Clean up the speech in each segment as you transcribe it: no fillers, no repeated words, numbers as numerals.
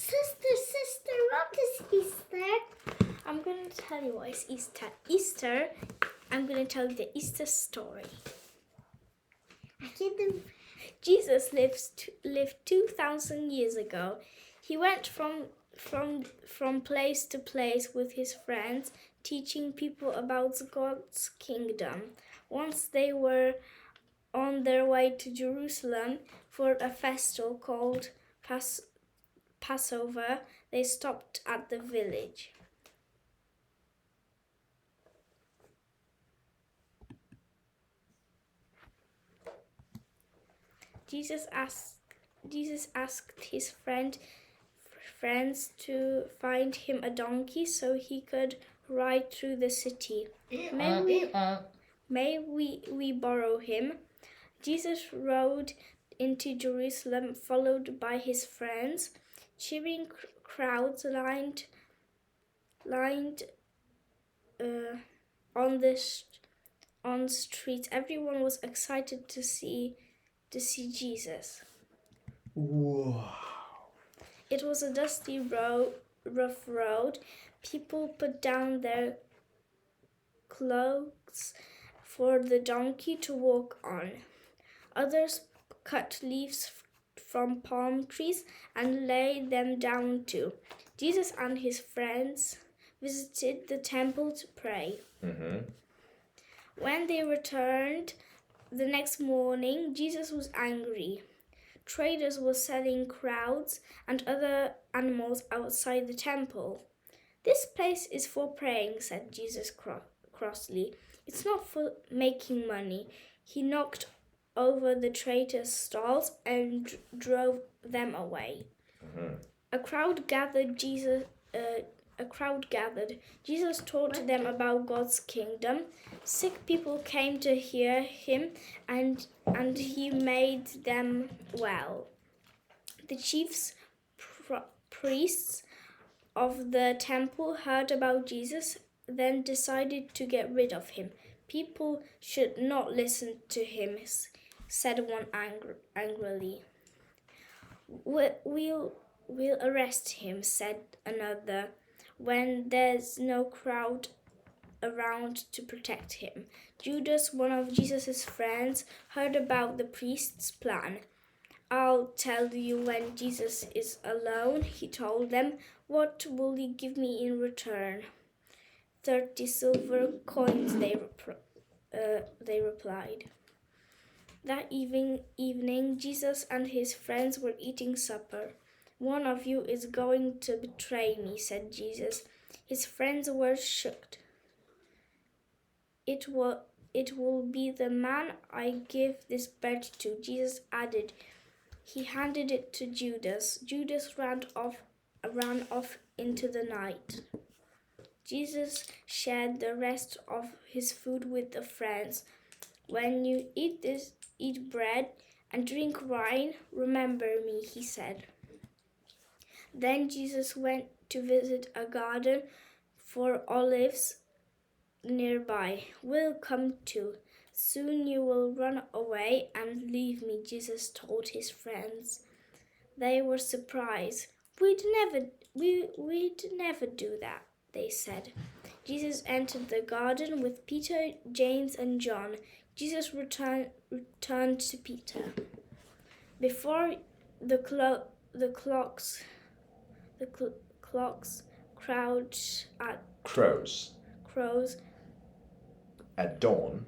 Sister, what is Easter? I'm going to tell you what is Easter. I'm going to tell you the Easter story. Jesus lived 2,000 years ago. He went from place to place with his friends, teaching people about God's kingdom. Once they were on their way to Jerusalem for a festival called Passover, they stopped at the village. Jesus asked his friends to find him a donkey so he could ride through the city. May we borrow him? Jesus rode into Jerusalem, followed by his friends. Cheering crowds lined on streets. Everyone was excited to see Jesus. Wow. It was a dusty rough road. People put down their cloaks for the donkey to walk on. Others cut leaves from palm trees and laid them down too. Jesus and his friends visited the temple to pray. Mm-hmm. When they returned the next morning, Jesus was angry. Traders were selling crowds and other animals outside the temple. "This place is for praying," said Jesus crossly. "It's not for making money." He knocked over the traders' stalls and drove them away. Mm-hmm. A crowd gathered. Jesus taught them about God's kingdom. Sick people came to hear him, and he made them well. The chief priests of the temple heard about Jesus, then decided to get rid of him. "People should not listen to him," said one angrily. We'll arrest him," said another, "when there's no crowd around to protect him." Judas, one of Jesus' friends, heard about the priest's plan. "I'll tell you when Jesus is alone," he told them. "What will you give me in return?" 30 silver coins, they replied. That evening, Jesus and his friends were eating supper. "One of you is going to betray me," said Jesus. His friends were shocked. It will be the man I give this bread to," Jesus added. He handed it to Judas. Judas ran off into the night. Jesus shared the rest of his food with the friends. "When you eat bread and drink wine, remember me," he said. Then Jesus went to visit a garden for olives nearby. "We'll come too. Soon you will run away and leave me," Jesus told his friends. They were surprised. We'd never do that," they said. Jesus entered the garden with Peter, James, and John. Jesus returned to Peter. Before the clocks crowed at crows at dawn.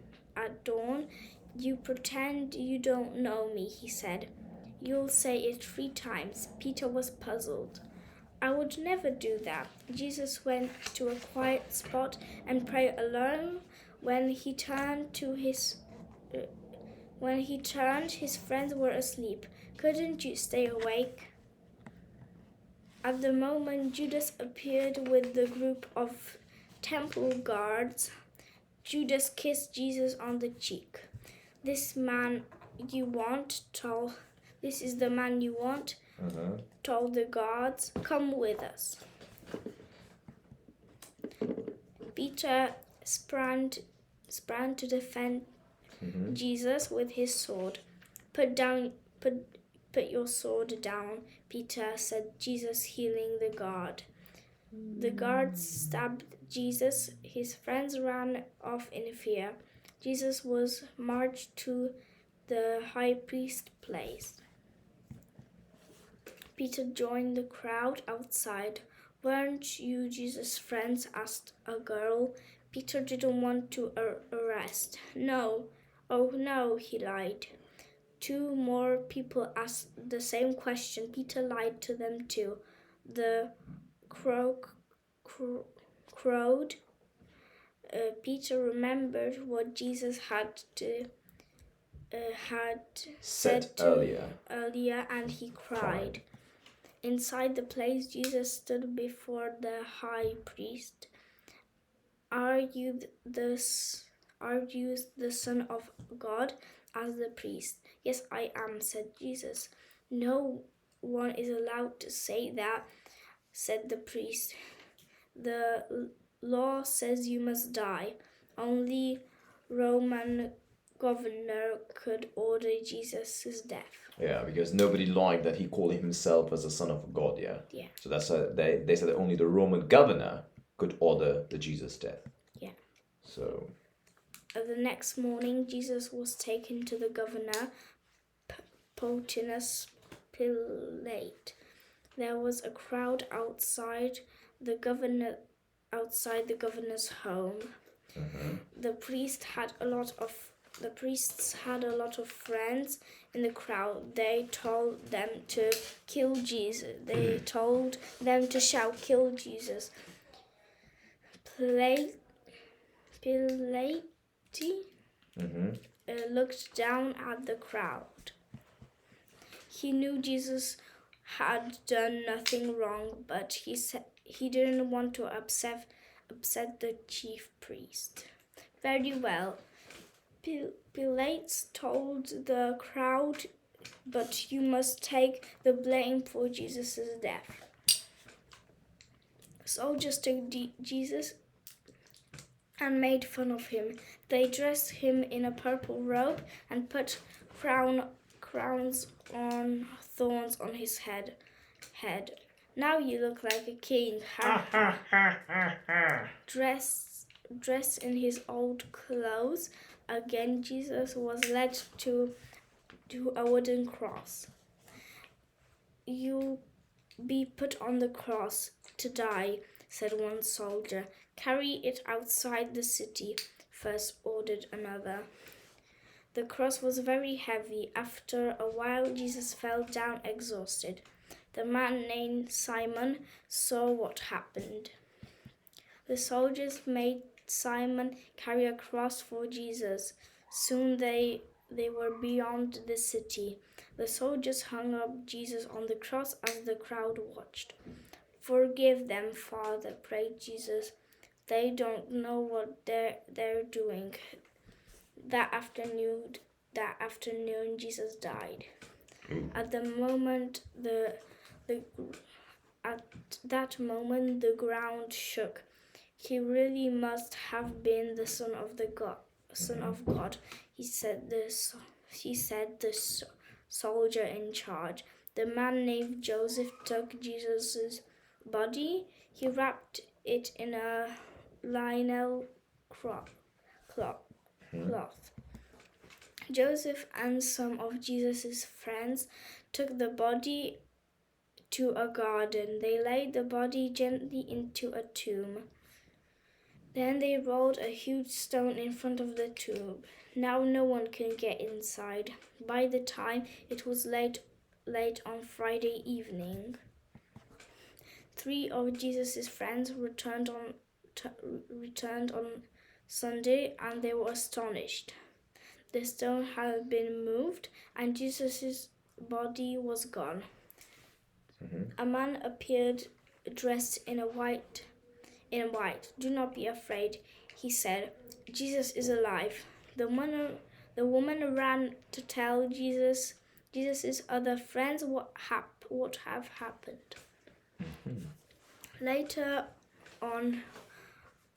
"You pretend you don't know me," he said. "You'll say it 3 times." Peter was puzzled. "I would never do that." Jesus went to a quiet spot and prayed alone. When he turned, his friends were asleep. "Couldn't you stay awake?" At the moment, Judas appeared with the group of temple guards. Judas kissed Jesus on the cheek. This is the man you want," Mm-hmm. told the guards. "Come with us." Peter sprang to defend Jesus with his sword. Put put your sword down, Peter said, Jesus healing the guard. The guards stabbed Jesus. His friends ran off in fear. Jesus was marched to the high priest's place. Peter joined the crowd outside. Weren't you Jesus' friends? Asked a girl. Peter didn't want to arrest. No. Oh no, he lied. 2 more people asked the same question. Peter lied to them too. The crowed. Peter remembered what Jesus had said earlier. And he cried. Inside the place, Jesus stood before the high priest. Are you the Son of God? Asked the priest. Yes, I am, said Jesus. No one is allowed to say that, said the priest. The law says you must die. Only Roman governor could order Jesus' death. Yeah, because nobody liked that he called himself as a son of God, yeah? Yeah. So that's they said that only the Roman governor could order the Jesus death. Yeah. So... The next morning, Jesus was taken to the governor, Pontius Pilate. There was a crowd outside the governor's home. The priests had a lot of friends in the crowd. They told them to kill Jesus. They told them to shout, "Kill Jesus." Pilate looked down at the crowd. He knew Jesus had done nothing wrong, but he said he didn't want to upset the chief priest. Very well, Pilate told the crowd, but you must take the blame for Jesus' death. Soldiers took Jesus and made fun of him. They dressed him in a purple robe and put crowns on thorns on his head. Now you look like a king. Dressed in his old clothes, again Jesus was led to a wooden cross. You'll be put on the cross to die, said one soldier. Carry it outside the city, first ordered another. The cross was very heavy. After a while, Jesus fell down exhausted. The man named Simon saw what happened. The soldiers made Simon carry a cross for Jesus. Soon they were beyond the city. The soldiers hung up Jesus on the cross as the crowd watched. Forgive them, Father, prayed Jesus. They don't know what they're doing. That afternoon, Jesus died. At that moment, the ground shook. He really must have been the Son of God. He said the soldier in charge. The man named Joseph took Jesus' body. He wrapped it in a linen cloth. Joseph and some of Jesus' friends took the body to a garden. They laid the body gently into a tomb. Then they rolled a huge stone in front of the tomb. Now no one can get inside. By the time it was late on Friday evening, 3 of Jesus' friends returned on Sunday, and they were astonished. The stone had been moved, and Jesus' body was gone. A man appeared dressed in white. Do not be afraid, he said. Jesus is alive. The woman ran to tell Jesus' other friends what have happened. Later on,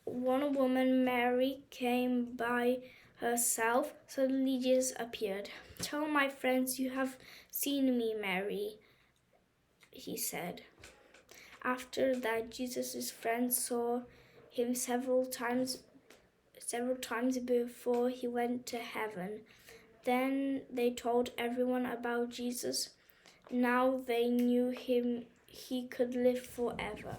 one woman, Mary, came by herself, suddenly Jesus appeared. "Tell my friends you have seen me, Mary," he said. After that, Jesus' friends saw him several times before he went to heaven. Then they told everyone about Jesus. Now they knew him, he could live forever.